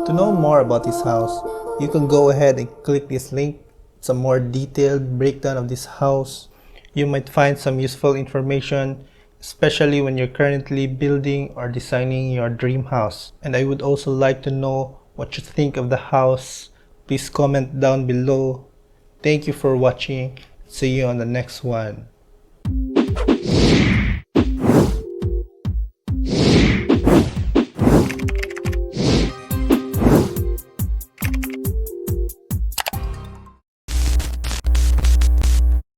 To know more about this house, you can go ahead and click this link. Some more detailed breakdown of this house. You might find some useful information, especially when you're currently building or designing your dream house. And I would also like to know what you think of the house. Please comment down below. Thank you for watching. See you on the next one.